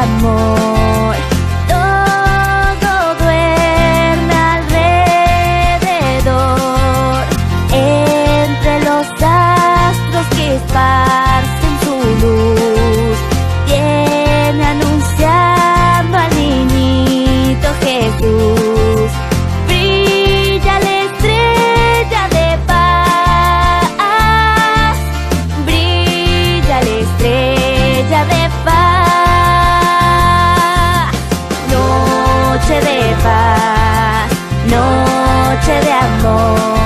amor. Todo duerme alrededor, entre los astros que esparcen su luz. Viene anunciando al niñito Jesús. Brilla la estrella de paz, brilla la estrella de paz. Noche de paz, noche de amor.